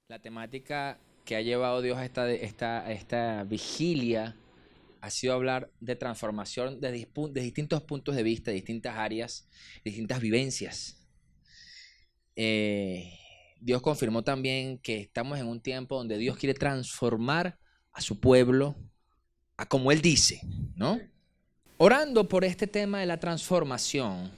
La temática que ha llevado Dios a esta vigilia ha sido hablar de transformación de distintos puntos de vista, de distintas áreas, distintas vivencias. Dios confirmó también que estamos en un tiempo donde Dios quiere transformar a su pueblo a como Él dice, ¿no? Orando por este tema de la transformación,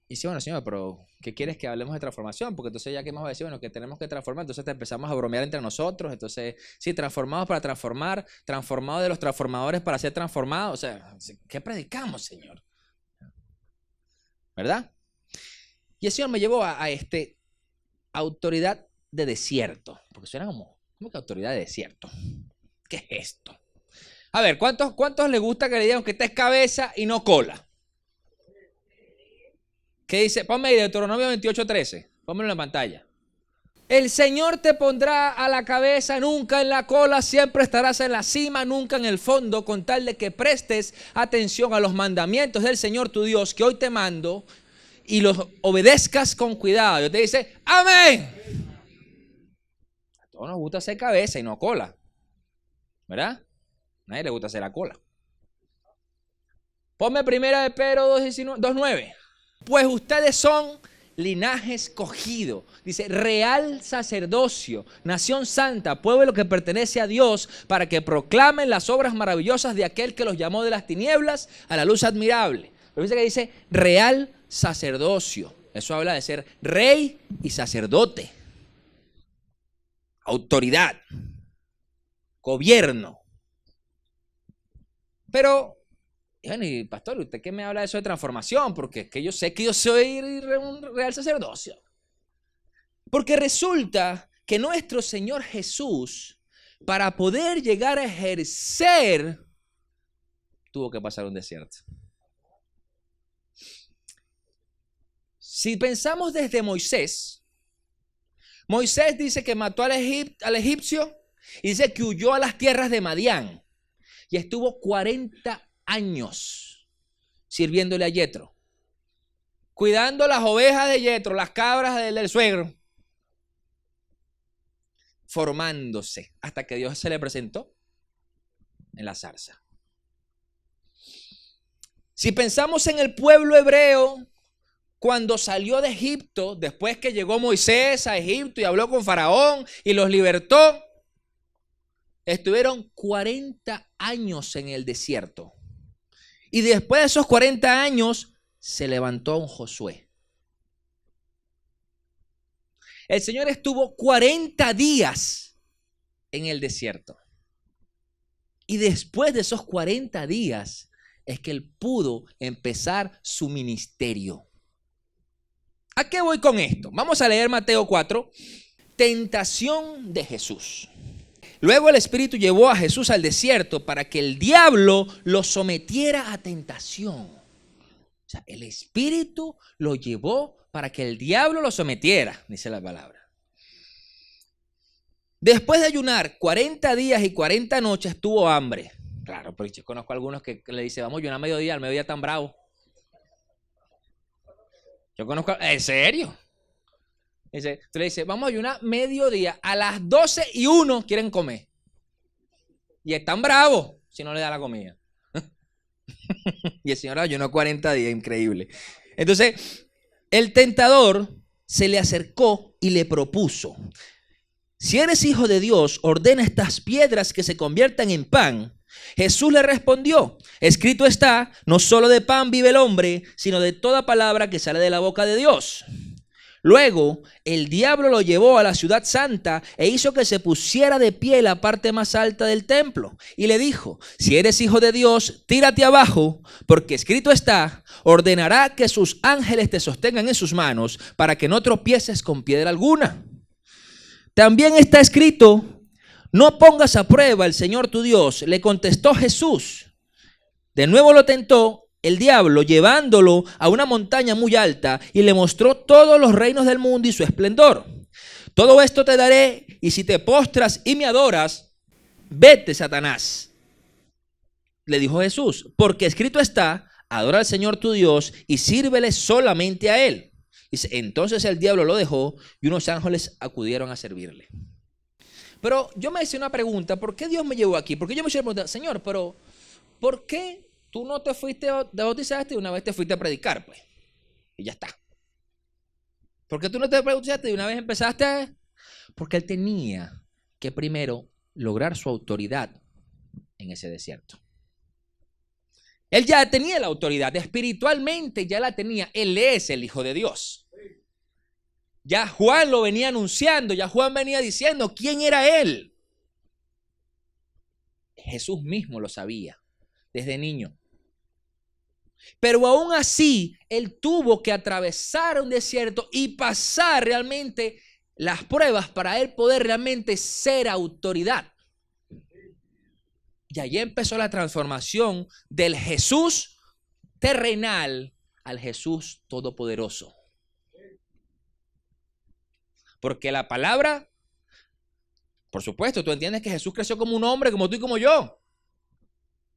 y sí, bueno, Señor, pero ¿qué quieres que hablemos de transformación? Porque entonces ya que hemos decir, bueno, que tenemos que transformar, entonces te empezamos a bromear entre nosotros, entonces, sí, transformados para transformar, transformados de los transformadores para ser transformados, o sea, ¿qué predicamos, Señor? ¿Verdad? Y el Señor me llevó a autoridad de desierto, porque suena como que autoridad de desierto. ¿Qué es esto? A ver, ¿cuántos les gusta que le digan que esta es cabeza y no cola? ¿Qué dice? Ponme ahí Deuteronomio 28:13. Pónmelo en la pantalla. El Señor te pondrá a la cabeza, nunca en la cola, siempre estarás en la cima, nunca en el fondo, con tal de que prestes atención a los mandamientos del Señor tu Dios que hoy te mando y los obedezcas con cuidado. Dios te dice, amén. A todos nos gusta hacer cabeza y no cola, ¿verdad? A nadie le gusta hacer la cola. Ponme primera de Pedro 2:9. Pues ustedes son linaje escogido, dice, real sacerdocio, nación santa, pueblo que pertenece a Dios, para que proclamen las obras maravillosas de aquel que los llamó de las tinieblas a la luz admirable. Pero dice real sacerdocio. Eso habla de ser rey y sacerdote, autoridad, gobierno. Pero y pastor, ¿usted qué me habla de eso de transformación? Porque es que yo sé que yo soy un real sacerdocio. Porque resulta que nuestro Señor Jesús, para poder llegar a ejercer, tuvo que pasar un desierto. Si pensamos desde Moisés, Moisés dice que mató al egipcio y dice que huyó a las tierras de Madián y estuvo 40 años sirviéndole a Yetro, cuidando las ovejas de Yetro, las cabras del suegro, formándose hasta que Dios se le presentó en la zarza. Si pensamos en el pueblo hebreo cuando salió de Egipto, después que llegó Moisés a Egipto y habló con Faraón y los libertó, estuvieron 40 años en el desierto. Y después de esos 40 años, se levantó un Josué. El Señor estuvo 40 días en el desierto. Y después de esos 40 días, es que Él pudo empezar su ministerio. ¿A qué voy con esto? Vamos a leer Mateo 4, tentación de Jesús. Luego el Espíritu llevó a Jesús al desierto para que el diablo lo sometiera a tentación. O sea, el Espíritu lo llevó para que el diablo lo sometiera, dice la palabra. Después de ayunar 40 días y 40 noches, tuvo hambre. Claro, pero yo conozco a algunos que le dicen, vamos a ayunar al mediodía tan bravo. Yo conozco, ¿en serio? Dice, tú le dices, vamos a ayunar mediodía, a las 12:01 quieren comer. Y están bravos si no le da la comida. Y el Señor ayunó 40 días, increíble. Entonces, el tentador se le acercó y le propuso, si eres hijo de Dios, ordena estas piedras que se conviertan en pan. Jesús le respondió, escrito está, no solo de pan vive el hombre, sino de toda palabra que sale de la boca de Dios. Luego, el diablo lo llevó a la ciudad santa e hizo que se pusiera de pie en la parte más alta del templo. Y le dijo, si eres hijo de Dios, tírate abajo, porque escrito está, ordenará que sus ángeles te sostengan en sus manos para que no tropieces con piedra alguna. También está escrito, no pongas a prueba al Señor tu Dios, le contestó Jesús. De nuevo lo tentó el diablo, llevándolo a una montaña muy alta y le mostró todos los reinos del mundo y su esplendor. Todo esto te daré y si te postras y me adoras, vete, Satanás. Le dijo Jesús, porque escrito está, adora al Señor tu Dios y sírvele solamente a Él. Dice, entonces el diablo lo dejó y unos ángeles acudieron a servirle. Pero yo me hice una pregunta, ¿por qué Dios me llevó aquí? Porque yo me hice una pregunta, Señor, pero ¿por qué tú no te fuiste a bautizaste y una vez te fuiste a predicar, pues? Y ya está. ¿Por qué tú no te bautizaste y una vez empezaste a...? Porque él tenía que primero lograr su autoridad en ese desierto. Él ya tenía la autoridad, espiritualmente ya la tenía. Él es el Hijo de Dios. Ya Juan lo venía anunciando, ya Juan venía diciendo quién era él. Jesús mismo lo sabía desde niño. Pero aún así, él tuvo que atravesar un desierto y pasar realmente las pruebas para él poder realmente ser autoridad. Y allí empezó la transformación del Jesús terrenal al Jesús todopoderoso. Porque la palabra, por supuesto, tú entiendes que Jesús creció como un hombre, como tú y como yo.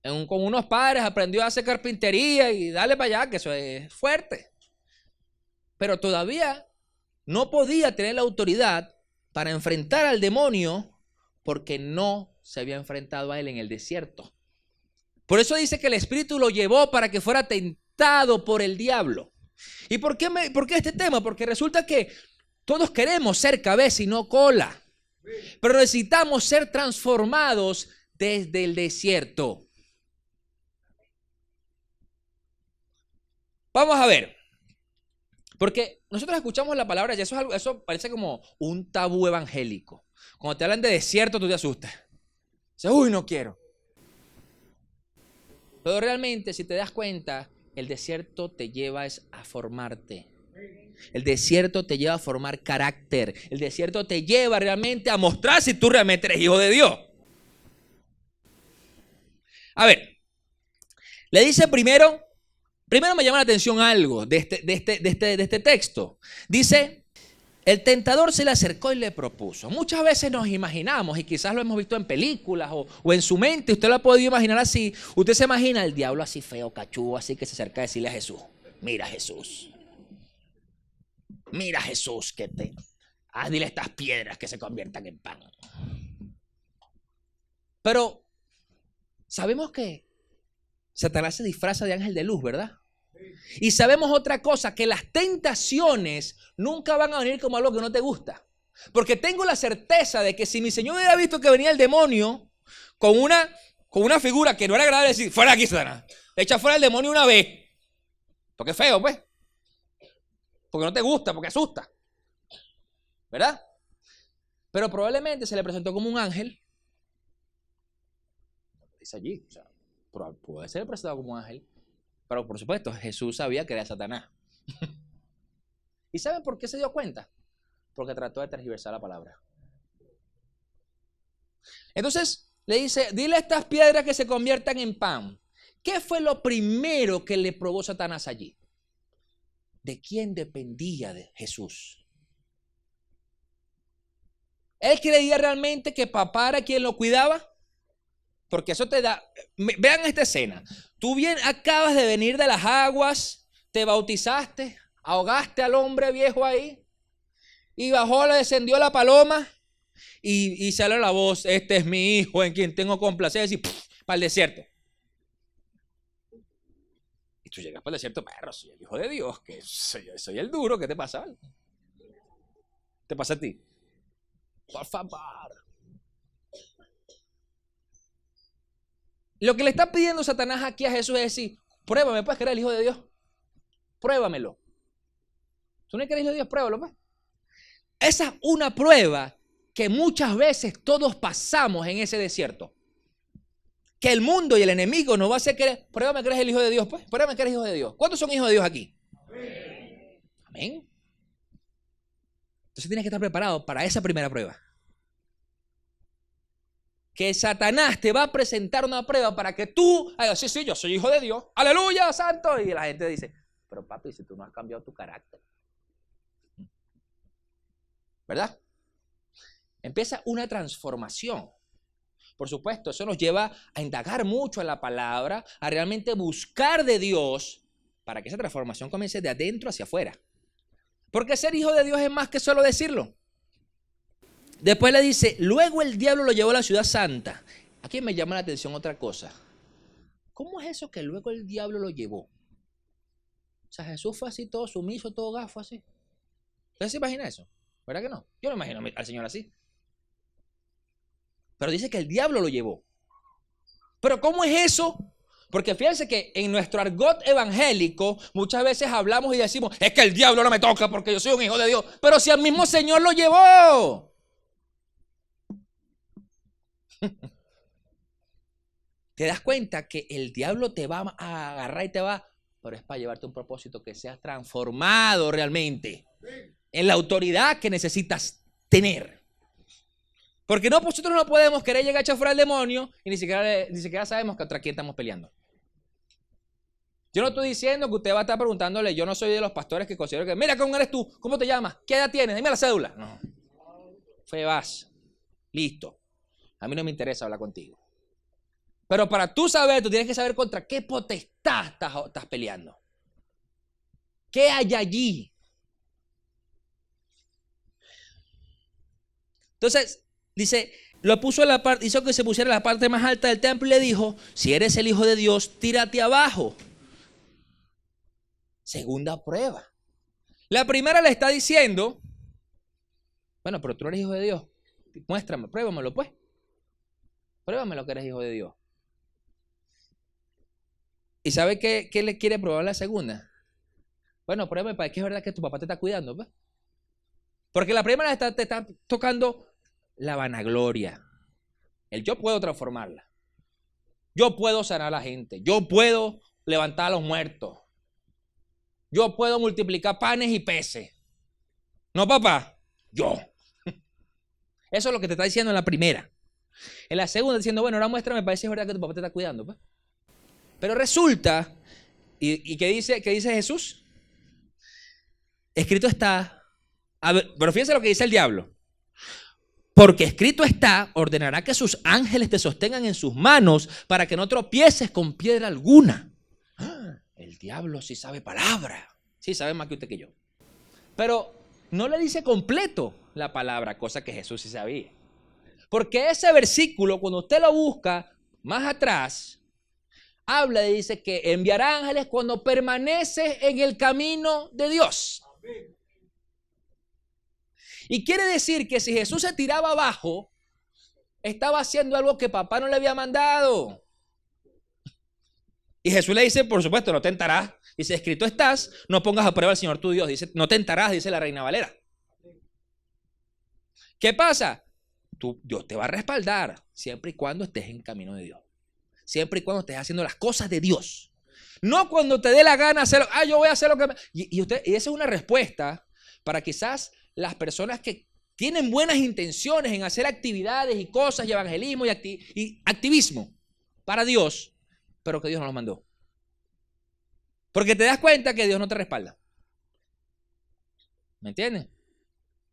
Con unos padres aprendió a hacer carpintería y dale para allá, que eso es fuerte. Pero todavía no podía tener la autoridad para enfrentar al demonio porque no se había enfrentado a él en el desierto. Por eso dice que el Espíritu lo llevó para que fuera tentado por el diablo. ¿Y por qué este tema? Porque resulta que todos queremos ser cabeza y no cola. Pero necesitamos ser transformados desde el desierto. Vamos a ver. Porque nosotros escuchamos la palabra y eso parece como un tabú evangélico. Cuando te hablan de desierto, tú te asustas. Dices, uy, no quiero. Pero realmente, si te das cuenta, el desierto te lleva a formarte. El desierto te lleva a formar carácter. El desierto te lleva realmente a mostrar si tú realmente eres hijo de Dios. A ver, le dice primero me llama la atención algo de este texto. Dice, el tentador se le acercó y le propuso. Muchas veces nos imaginamos, y quizás lo hemos visto en películas o en su mente, usted lo ha podido imaginar así. Usted se imagina el diablo así feo, cachudo, así que se acerca a decirle a Jesús, mira Jesús, dile estas piedras que se conviertan en pan. Pero sabemos que Satanás se disfraza de ángel de luz, ¿verdad? Y sabemos otra cosa, que las tentaciones nunca van a venir como algo que no te gusta. Porque tengo la certeza de que si mi Señor hubiera visto que venía el demonio con una figura que no era agradable, decir, fuera aquí, Satanás, echa fuera el demonio una vez. Porque es feo, pues. Porque no te gusta, porque asusta. ¿Verdad? Pero probablemente se le presentó como un ángel. Dice allí, o sea, puede ser presentado como un ángel. Pero por supuesto, Jesús sabía que era Satanás. ¿Y saben por qué se dio cuenta? Porque trató de tergiversar la palabra. Entonces le dice, dile a estas piedras que se conviertan en pan. ¿Qué fue lo primero que le probó Satanás allí? ¿De quién dependía de Jesús? ¿Él creía realmente que papá era quien lo cuidaba? Porque eso te da... Vean esta escena. Tú acabas de venir de las aguas, te bautizaste, ahogaste al hombre viejo ahí, y bajó, le descendió la paloma, y sale la voz, este es mi hijo en quien tengo complacencia, y para el desierto. Y tú llegas para el desierto, perro, soy el hijo de Dios, que soy el duro, ¿qué te pasa? ¿Te pasa a ti? Por favor. Lo que le está pidiendo Satanás aquí a Jesús es decir, pruébame, pues, que eres el Hijo de Dios. Pruébamelo. ¿Tú no eres el Hijo de Dios? Pruébalo, pues. Esa es una prueba que muchas veces todos pasamos en ese desierto. Que el mundo y el enemigo nos va a hacer querer, pruébame que eres el Hijo de Dios, pues. Pruébame que eres Hijo de Dios. ¿Cuántos son hijos de Dios aquí? Amén. Amén. Entonces tienes que estar preparado para esa primera prueba. Que Satanás te va a presentar una prueba para que tú hagas, sí, yo soy hijo de Dios, aleluya, santo. Y la gente dice, pero papi, si tú no has cambiado tu carácter. ¿Verdad? Empieza una transformación. Por supuesto, eso nos lleva a indagar mucho en la palabra, a realmente buscar de Dios para que esa transformación comience de adentro hacia afuera. Porque ser hijo de Dios es más que solo decirlo. Después le dice, luego el diablo lo llevó a la ciudad santa. Aquí me llama la atención otra cosa. ¿Cómo es eso que luego el diablo lo llevó? O sea, Jesús fue así todo sumiso, todo gafo así. ¿Usted se imagina eso? ¿Verdad que no? Yo no imagino al Señor así. Pero dice que el diablo lo llevó. ¿Pero cómo es eso? Porque fíjense que en nuestro argot evangélico muchas veces hablamos y decimos, es que el diablo no me toca porque yo soy un hijo de Dios. Pero si al mismo Señor lo llevó. Te das cuenta que el diablo te va a agarrar y te va, pero es para llevarte un propósito que seas transformado realmente en la autoridad que necesitas tener. Porque no, nosotros no podemos querer llegar a echar fuera al demonio y ni siquiera sabemos contra quién estamos peleando. Yo no estoy diciendo que usted va a estar preguntándole, yo no soy de los pastores que considero que, mira, ¿cómo eres tú? ¿Cómo te llamas? ¿Qué edad tienes? Dime la cédula. No. Fue, vas. Listo. A mí no me interesa hablar contigo. Pero para tú saber, tú tienes que saber contra qué potestad estás peleando. ¿Qué hay allí? Entonces, dice, lo puso en la parte, hizo que se pusiera en la parte más alta del templo y le dijo, si eres el Hijo de Dios, tírate abajo. Segunda prueba. La primera le está diciendo, bueno, pero tú eres hijo de Dios. Muéstrame, pruébamelo pues. Pruébamelo que eres hijo de Dios. ¿Y sabe qué le quiere probar la segunda? Bueno, pruébame para que es verdad que tu papá te está cuidando, pues. Porque la primera te está tocando la vanagloria. El yo puedo transformarla. Yo puedo sanar a la gente. Yo puedo levantar a los muertos. Yo puedo multiplicar panes y peces. No, papá. Yo. Eso es lo que te está diciendo en la primera. En la segunda diciendo, bueno, ahora muéstrame para ver si es verdad que tu papá te está cuidando, pues. Pero resulta, ¿y qué dice Jesús? Escrito está, a ver, pero fíjense lo que dice el diablo. Porque escrito está, ordenará que sus ángeles te sostengan en sus manos para que no tropieces con piedra alguna. El diablo sí sabe palabra. Sí sabe más que usted que yo. Pero no le dice completo la palabra, cosa que Jesús sí sabía. Porque ese versículo, cuando usted lo busca más atrás, habla y dice que enviará ángeles cuando permaneces en el camino de Dios. Y quiere decir que si Jesús se tiraba abajo, estaba haciendo algo que papá no le había mandado. Y Jesús le dice, por supuesto, no tentarás. Dice, escrito estás, no pongas a prueba al Señor tu Dios. Dice, no tentarás, dice la Reina Valera. ¿Qué pasa? Dios te va a respaldar siempre y cuando estés en camino de Dios. Siempre y cuando estés haciendo las cosas de Dios. No cuando te dé la gana hacerlo. Yo voy a hacer lo que... Y esa es una respuesta para quizás las personas que tienen buenas intenciones en hacer actividades y cosas y evangelismo y activismo para Dios, pero que Dios no los mandó. Porque te das cuenta que Dios no te respalda. ¿Me entiendes?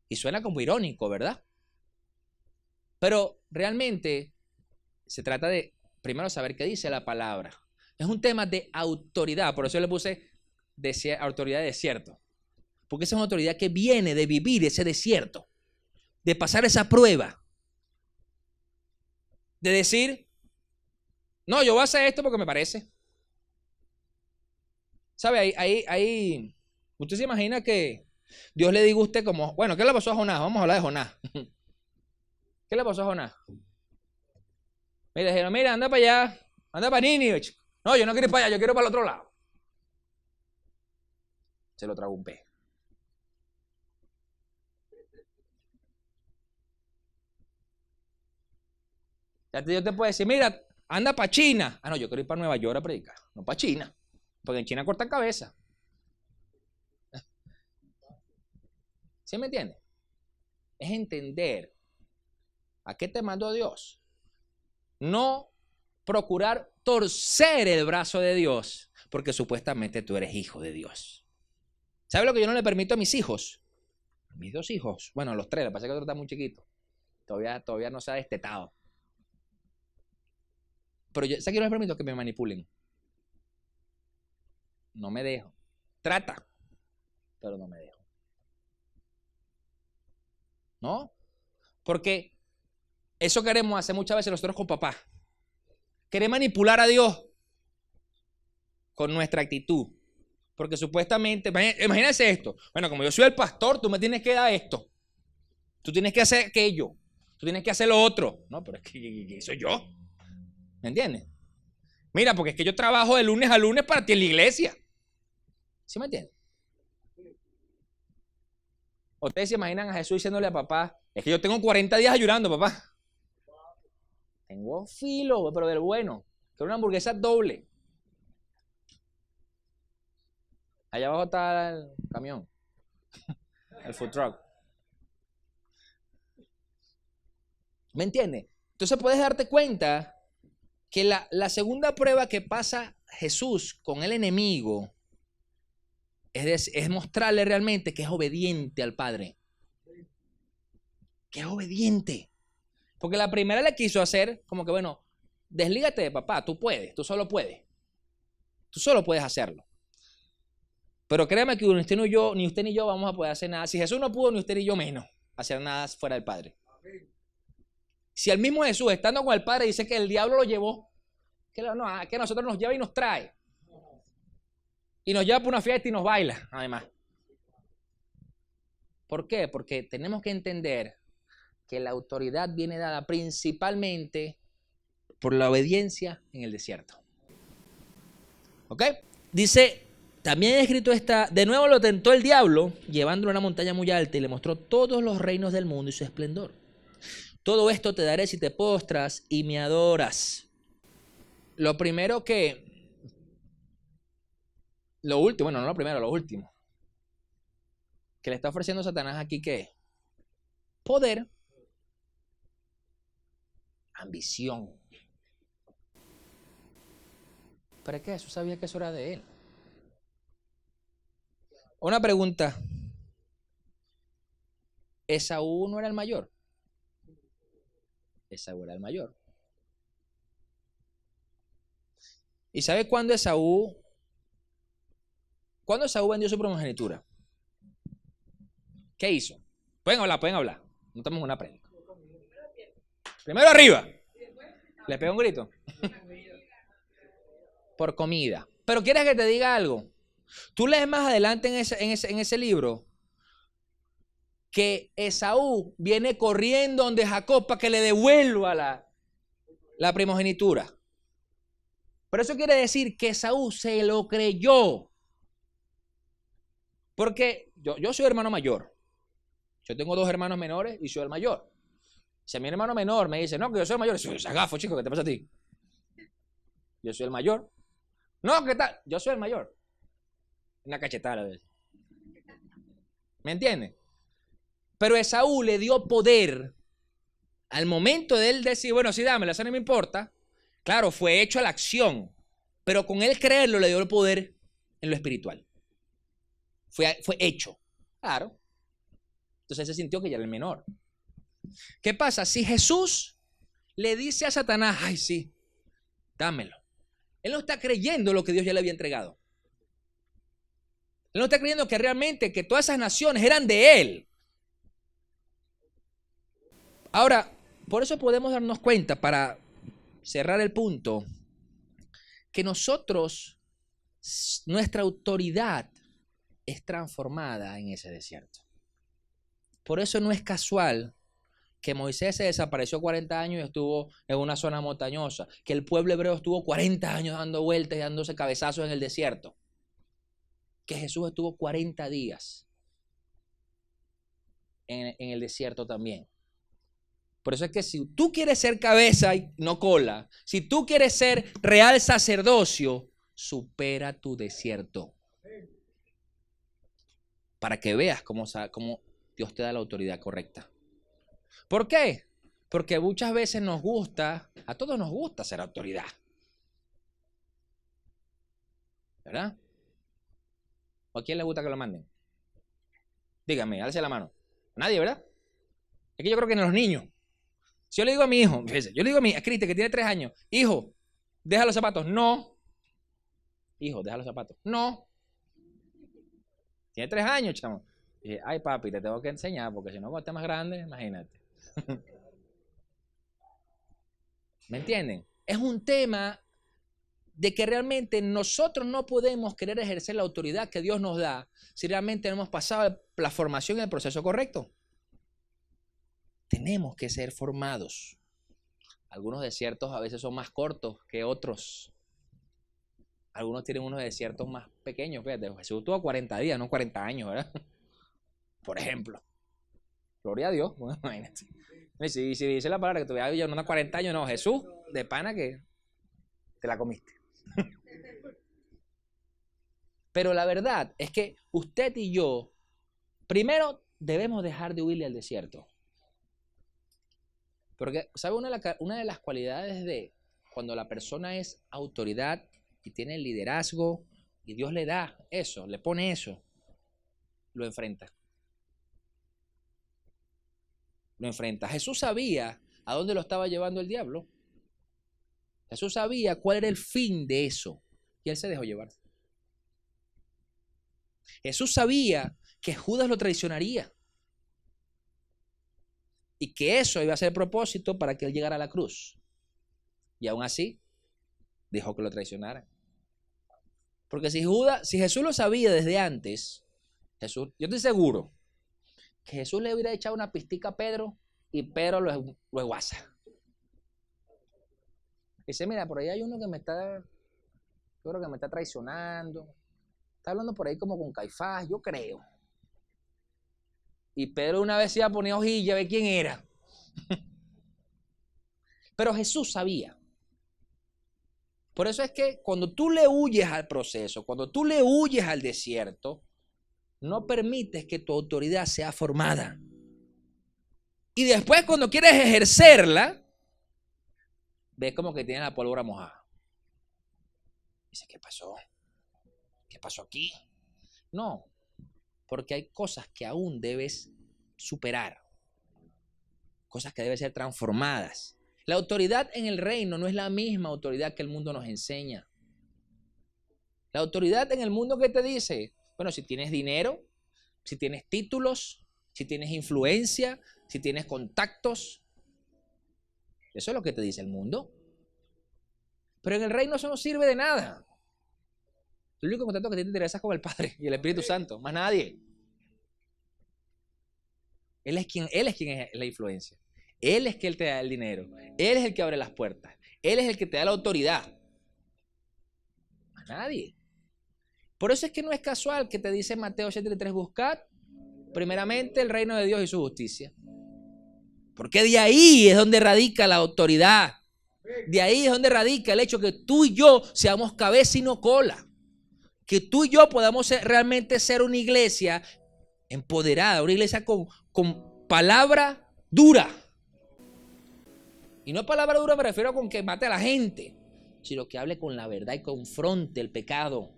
Y suena como irónico, ¿verdad? Pero realmente se trata de primero saber qué dice la palabra. Es un tema de autoridad, por eso yo le puse autoridad de desierto. Porque esa es una autoridad que viene de vivir ese desierto, de pasar esa prueba, de decir, no, yo voy a hacer esto porque me parece. ¿Sabe? Ahí, usted se imagina que Dios le diga a usted como, bueno, ¿qué le pasó a Jonás? Vamos a hablar de Jonás. ¿Qué le pasó a Jonás? Mira, dijeron, mira, anda para allá, anda para Nínive. No, yo no quiero ir para allá, yo quiero para el otro lado. Se lo tragó un pez. Dios te puede decir, mira, anda para China. Ah, no, yo quiero ir para Nueva York a predicar, no para China. Porque en China cortan cabeza. ¿Sí me entiende? Es entender a qué te mandó Dios. No procurar torcer el brazo de Dios, porque supuestamente tú eres hijo de Dios. ¿Sabes lo que yo no le permito a mis hijos? A mis 2 hijos. Bueno, a los 3, lo que pasa es que otro está muy chiquito. Todavía no se ha destetado. Pero ¿sabes que yo no les permito que me manipulen? No me dejo. Trata, pero no me dejo. ¿no? Porque eso queremos hacer muchas veces nosotros con papá. Queremos manipular a Dios con nuestra actitud. Porque supuestamente, imagínense esto. Bueno, como yo soy el pastor, tú me tienes que dar esto. Tú tienes que hacer aquello. Tú tienes que hacer lo otro. No, pero es que soy yo. ¿Me entiendes? Mira, porque es que yo trabajo de lunes a lunes para ti en la iglesia. ¿Sí me entiendes? Ustedes se imaginan a Jesús diciéndole a papá, es que yo tengo 40 días ayunando, papá. Tengo filo, pero del bueno. Quiero una hamburguesa doble. Allá abajo está el camión. El food truck. ¿Me entiendes? Entonces puedes darte cuenta que la segunda prueba que pasa Jesús con el enemigo es mostrarle realmente que es obediente al Padre. Que es obediente. Porque la primera le quiso hacer como que, bueno, deslígate de papá, tú puedes, tú solo puedes. Tú solo puedes hacerlo. Pero créame que ni usted ni yo vamos a poder hacer nada. Si Jesús no pudo, ni usted ni yo menos hacer nada fuera del Padre. Si el mismo Jesús, estando con el Padre, dice que el diablo lo llevó, que a nosotros nos lleva y nos trae. Y nos lleva por una fiesta y nos baila, además. ¿Por qué? Porque tenemos que entender que la autoridad viene dada principalmente por la obediencia en el desierto. ¿Ok? Dice, también escrito está, de nuevo lo tentó el diablo, llevándolo a una montaña muy alta y le mostró todos los reinos del mundo y su esplendor. Todo esto te daré si te postras y me adoras. Lo primero lo último, bueno, no lo primero, lo último, que le está ofreciendo Satanás aquí, ¿qué es? Poder, ambición. ¿Pero qué? Eso sabía que eso era de él. Una pregunta. ¿Esaú no era el mayor? Esaú era el mayor. ¿Y sabe cuándo Esaú vendió su primogenitura? ¿Qué hizo? Pueden hablar. No estamos en una prédica. Primero arriba. ¿Le pego un grito? Por comida. Pero ¿quieres que te diga algo? Tú lees más adelante en ese libro que Esaú viene corriendo donde Jacob para que le devuelva la primogenitura. Pero eso quiere decir que Esaú se lo creyó. Porque yo soy hermano mayor. Yo tengo 2 hermanos menores y soy el mayor. Si a mi hermano menor me dice, no, que yo soy el mayor, soy gafo, chico, ¿qué te pasa a ti? Yo soy el mayor. No, ¿qué tal? Yo soy el mayor. Una cachetada a veces. ¿Me entiendes? Pero Esaú le dio poder al momento de él decir, bueno, sí, dámela, eso no me importa. Claro, fue hecho a la acción, pero con él creerlo le dio el poder en lo espiritual. Fue hecho. Claro. Entonces él se sintió que ya era el menor. ¿Qué pasa? Si Jesús le dice a Satanás, ay, sí, dámelo. Él no está creyendo lo que Dios ya le había entregado. Él no está creyendo que realmente que todas esas naciones eran de él. Ahora, por eso podemos darnos cuenta, para cerrar el punto, que nuestra autoridad es transformada en ese desierto. Por eso no es casual que Moisés se desapareció 40 años y estuvo en una zona montañosa, que el pueblo hebreo estuvo 40 años dando vueltas y dándose cabezazos en el desierto, que Jesús estuvo 40 días en el desierto también. Por eso es que si tú quieres ser cabeza y no cola, si tú quieres ser real sacerdocio, supera tu desierto. Para que veas cómo Dios te da la autoridad correcta. ¿Por qué? Porque muchas veces a todos nos gusta ser autoridad. ¿Verdad? ¿O a quién le gusta que lo manden? Dígame, alce la mano. Nadie, ¿verdad? Es que yo creo que en los niños. Si yo le digo a mi hijo, fíjese, yo le digo a Cristian que tiene 3 años, hijo, deja los zapatos. No. Hijo, deja los zapatos. No. Tiene 3 años, chamo. Y dije, ay papi, te tengo que enseñar, porque si no, cuando estés más grande, imagínate. ¿Me entienden? Es un tema de que realmente nosotros no podemos querer ejercer la autoridad que Dios nos da si realmente no hemos pasado la formación en el proceso correcto. Tenemos que ser formados. Algunos desiertos a veces son más cortos que otros. Algunos tienen unos desiertos más pequeños. Fíjate, Jesús tuvo 40 días, no 40 años, ¿verdad? Por ejemplo. Gloria a Dios. Bueno, imagínate. Si dice la palabra que tuviera yo unos 40 años, no, Jesús, de pana que te la comiste. Pero la verdad es que usted y yo, primero debemos dejar de huirle al desierto. Porque, ¿sabe? Una de las cualidades de cuando la persona es autoridad y tiene liderazgo y Dios le da eso, le pone eso, lo enfrenta. Lo enfrenta. Jesús sabía a dónde lo estaba llevando el diablo. Jesús sabía cuál era el fin de eso y él se dejó llevar. Jesús sabía que Judas lo traicionaría y que eso iba a ser el propósito para que él llegara a la cruz. Y aún así, dejó que lo traicionaran. Porque si Jesús lo sabía desde antes, yo estoy seguro que Jesús le hubiera echado una pistica a Pedro y Pedro lo esguaza. Dice, mira, por ahí hay uno que yo creo que me está traicionando. Está hablando por ahí como con Caifás, yo creo. Y Pedro una vez se iba a poner hojilla a ver quién era. Pero Jesús sabía. Por eso es que cuando tú le huyes al proceso, cuando tú le huyes al desierto, no permites que tu autoridad sea formada. Y después cuando quieres ejercerla, ves como que tienes la pólvora mojada. Dice, ¿qué pasó? ¿Qué pasó aquí? No, porque hay cosas que aún debes superar. Cosas que deben ser transformadas. La autoridad en el reino no es la misma autoridad que el mundo nos enseña. La autoridad en el mundo que te dice, bueno, si tienes dinero, si tienes títulos, si tienes influencia, si tienes contactos, eso es lo que te dice el mundo. Pero en el reino eso no sirve de nada. El único contacto que te interesa es con el Padre y el Espíritu Santo, más nadie. Él es quien es la influencia. Él es quien te da el dinero. Él es el que abre las puertas. Él es el que te da la autoridad. Más nadie. Por eso es que no es casual que te dice Mateo 7:3, buscad primeramente el reino de Dios y su justicia. Porque de ahí es donde radica la autoridad. De ahí es donde radica el hecho que tú y yo seamos cabeza y no cola. Que tú y yo podamos realmente ser una iglesia empoderada, una iglesia con palabra dura. Y no palabra dura me refiero con que mate a la gente, sino que hable con la verdad y confronte el pecado.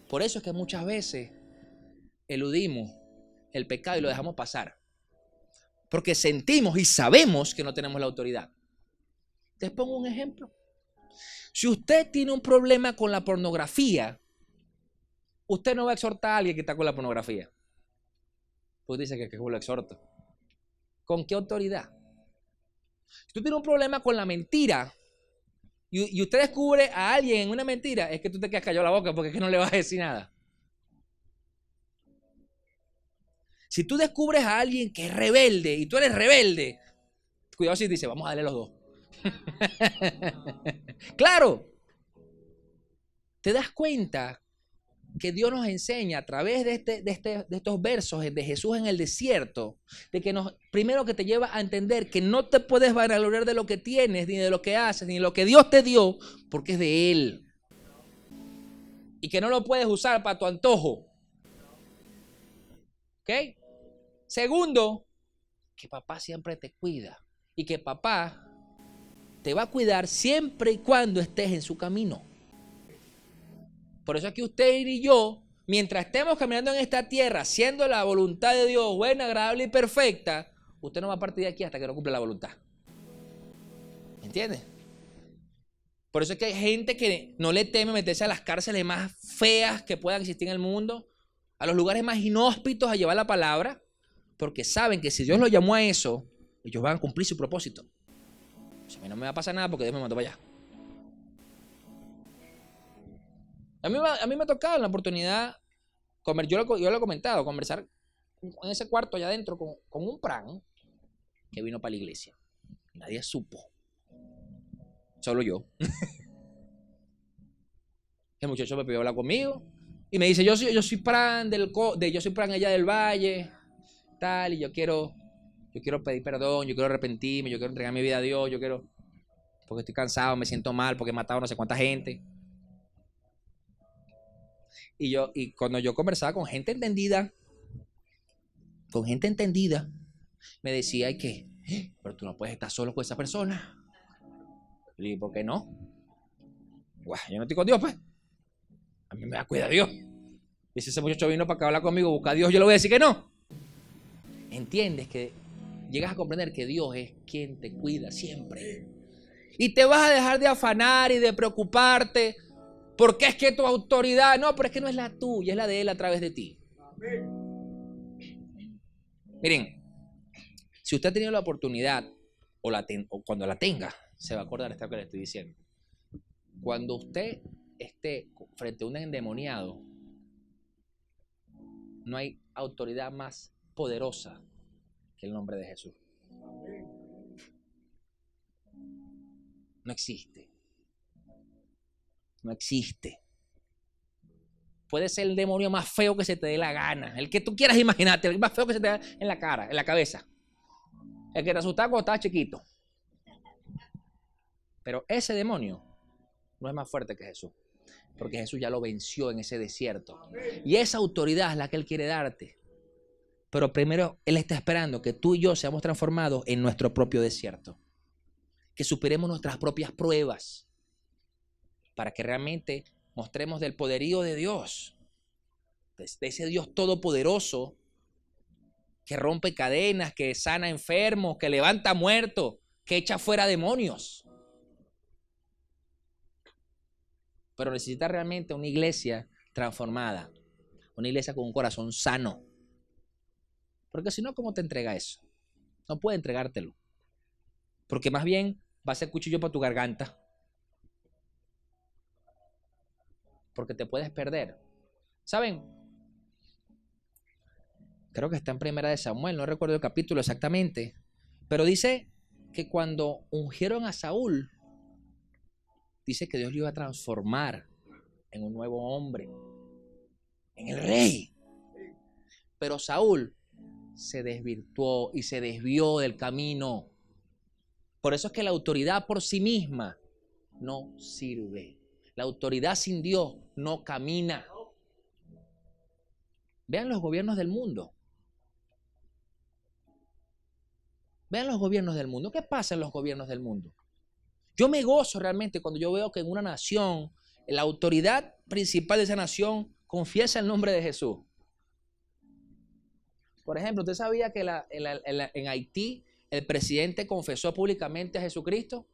Por eso es que muchas veces eludimos el pecado y lo dejamos pasar. Porque sentimos y sabemos que no tenemos la autoridad. Les pongo un ejemplo. Si usted tiene un problema con la pornografía, usted no va a exhortar a alguien que está con la pornografía. Pues dice que lo exhorto. ¿Con qué autoridad? Si tú tienes un problema con la mentira y usted descubre a alguien en una mentira, es que tú te quedas callado la boca porque es que no le vas a decir nada. Si tú descubres a alguien que es rebelde y tú eres rebelde, cuidado si dice, vamos a darle los dos. Claro. ¿Te das cuenta que Dios nos enseña a través de estos versos de Jesús en el desierto, de que primero que te lleva a entender que no te puedes vanagloriar de lo que tienes, ni de lo que haces, ni de lo que Dios te dio, porque es de Él. Y que no lo puedes usar para tu antojo. ¿Ok? Segundo, que papá siempre te cuida. Y que papá te va a cuidar siempre y cuando estés en su camino. Por eso es que usted y yo, mientras estemos caminando en esta tierra, haciendo la voluntad de Dios buena, agradable y perfecta, usted no va a partir de aquí hasta que no cumpla la voluntad. ¿Entiende? Por eso es que hay gente que no le teme meterse a las cárceles más feas que puedan existir en el mundo, a los lugares más inhóspitos a llevar la palabra, porque saben que si Dios los llamó a eso, ellos van a cumplir su propósito. O sea, a mí no me va a pasar nada porque Dios me mandó para allá. A mí me ha tocado la oportunidad, yo lo he comentado, conversar en ese cuarto allá adentro con un pran que vino para la iglesia. Nadie supo. Solo yo. El muchacho me pidió hablar conmigo y me dice, yo soy pran yo soy pran allá del valle, tal, y yo quiero pedir perdón, yo quiero arrepentirme, yo quiero entregar mi vida a Dios, porque estoy cansado, me siento mal, porque he matado no sé cuánta gente. Y cuando yo conversaba con gente entendida, me decía, pero tú no puedes estar solo con esa persona. Y le dije, ¿por qué no? Bueno, yo no estoy con Dios, pues. A mí me da cuidado Dios. Y si ese muchacho vino para que hablar conmigo, busca a Dios, yo le voy a decir que no. ¿Entiendes? Que llegas a comprender que Dios es quien te cuida siempre. Y te vas a dejar de afanar y de preocuparte. Porque es que tu autoridad, no, pero es que no es la tuya, es la de Él a través de ti. Miren, si usted ha tenido la oportunidad, o cuando la tenga, se va a acordar de esto que le estoy diciendo. Cuando usted esté frente a un endemoniado, no hay autoridad más poderosa que el nombre de Jesús. No existe. No existe. Puede ser el demonio más feo que se te dé la gana. El que tú quieras imaginarte. El más feo que se te da en la cara, en la cabeza. El que te asustaba cuando estabas chiquito. Pero ese demonio no es más fuerte que Jesús. Porque Jesús ya lo venció en ese desierto. Y esa autoridad es la que Él quiere darte. Pero primero Él está esperando que tú y yo seamos transformados en nuestro propio desierto. Que superemos nuestras propias pruebas. Para que realmente mostremos del poderío de Dios. De ese Dios todopoderoso que rompe cadenas, que sana enfermos, que levanta muertos, que echa fuera demonios. Pero necesita realmente una iglesia transformada. Una iglesia con un corazón sano. Porque si no, ¿cómo te entrega eso? No puede entregártelo. Porque más bien va a ser cuchillo para tu garganta. Porque te puedes perder. ¿Saben? Creo que está en Primera de Samuel, no recuerdo el capítulo exactamente. Pero dice que cuando ungieron a Saúl, dice que Dios lo iba a transformar en un nuevo hombre, en el rey. Pero Saúl se desvirtuó y se desvió del camino. Por eso es que la autoridad por sí misma no sirve. La autoridad sin Dios no camina. Vean los gobiernos del mundo. Vean los gobiernos del mundo. ¿Qué pasa en los gobiernos del mundo? Yo me gozo realmente cuando yo veo que en una nación, la autoridad principal de esa nación confiesa el nombre de Jesús. Por ejemplo, ¿usted sabía que en Haití el presidente confesó públicamente a Jesucristo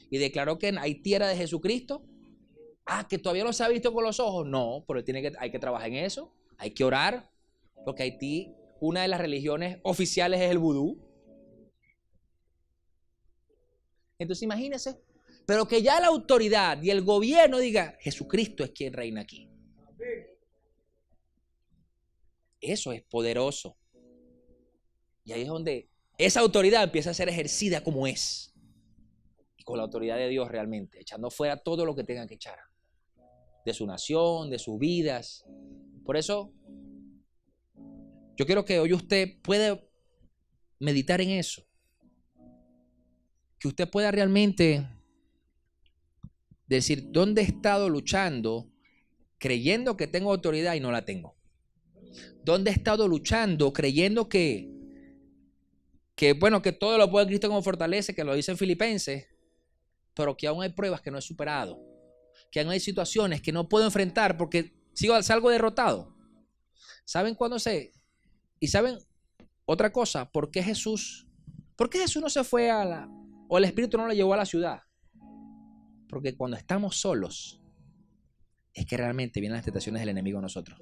y declaró que en Haití era de Jesucristo? Ah, que todavía no se ha visto con los ojos. No, pero hay que trabajar en eso. Hay que orar. Porque Haití, una de las religiones oficiales es el vudú. Entonces imagínense. Pero que ya la autoridad y el gobierno diga, Jesucristo es quien reina aquí. Eso es poderoso. Y ahí es donde esa autoridad empieza a ser ejercida como es. Y con la autoridad de Dios realmente. Echando fuera todo lo que tengan que echar. De su nación, de sus vidas. Por eso, yo quiero que hoy usted pueda meditar en eso. Que usted pueda realmente decir, ¿dónde he estado luchando creyendo que tengo autoridad y no la tengo? ¿Dónde he estado luchando creyendo que todo lo puede Cristo como fortalece, que lo dice en Filipenses, pero que aún hay pruebas que no he superado? Que aún hay situaciones que no puedo enfrentar porque salgo derrotado. ¿Saben cuándo y saben otra cosa? ¿Por qué Jesús no se fue o el Espíritu no lo llevó a la ciudad? Porque cuando estamos solos es que realmente vienen las tentaciones del enemigo a nosotros.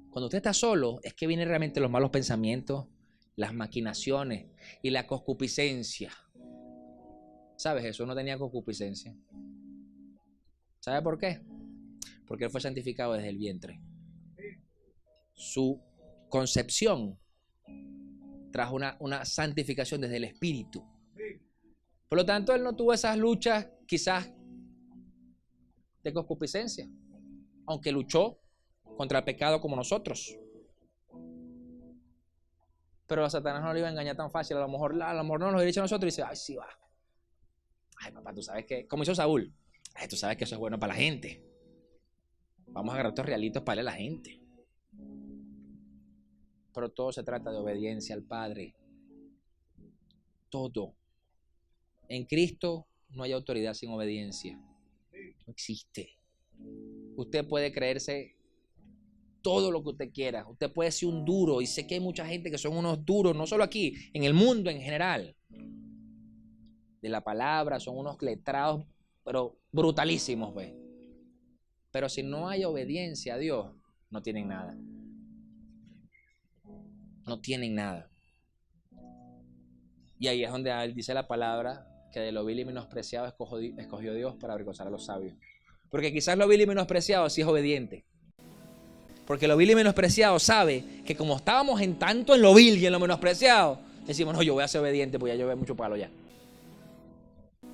Cuando usted está solo, es que vienen realmente los malos pensamientos, las maquinaciones y la concupiscencia. ¿Sabes? Jesús no tenía concupiscencia. ¿Sabe por qué? Porque él fue santificado desde el vientre. Su concepción trajo una santificación desde el espíritu. Por lo tanto, él no tuvo esas luchas quizás de concupiscencia, aunque luchó contra el pecado como nosotros. Pero a Satanás no le iba a engañar tan fácil. A lo mejor no nos lo dice a nosotros y dice, ay, sí va. Ay, papá, tú sabes que, como hizo Saúl, ay, tú sabes que eso es bueno para la gente. Vamos a agarrar estos realitos para darle a la gente. Pero todo se trata de obediencia al Padre. Todo. En Cristo no hay autoridad sin obediencia. No existe. Usted puede creerse todo lo que usted quiera. Usted puede ser un duro. Y sé que hay mucha gente que son unos duros, no solo aquí, en el mundo en general. De la palabra, son unos letrados, pero brutalísimos, ¿ves? Pero si no hay obediencia a Dios, no tienen nada. No tienen nada. Y ahí es donde dice la palabra que de lo vil y menospreciado escogió Dios para avergonzar a los sabios. Porque quizás lo vil y menospreciado sí es obediente. Porque lo vil y menospreciado sabe que como estábamos tanto en lo vil y en lo menospreciado, decimos, no, yo voy a ser obediente porque ya yo veo mucho palo ya.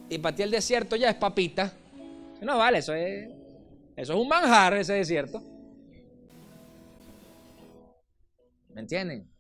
Y para ti el desierto ya es papita. No vale, eso es un manjar, ese desierto. ¿Me entienden?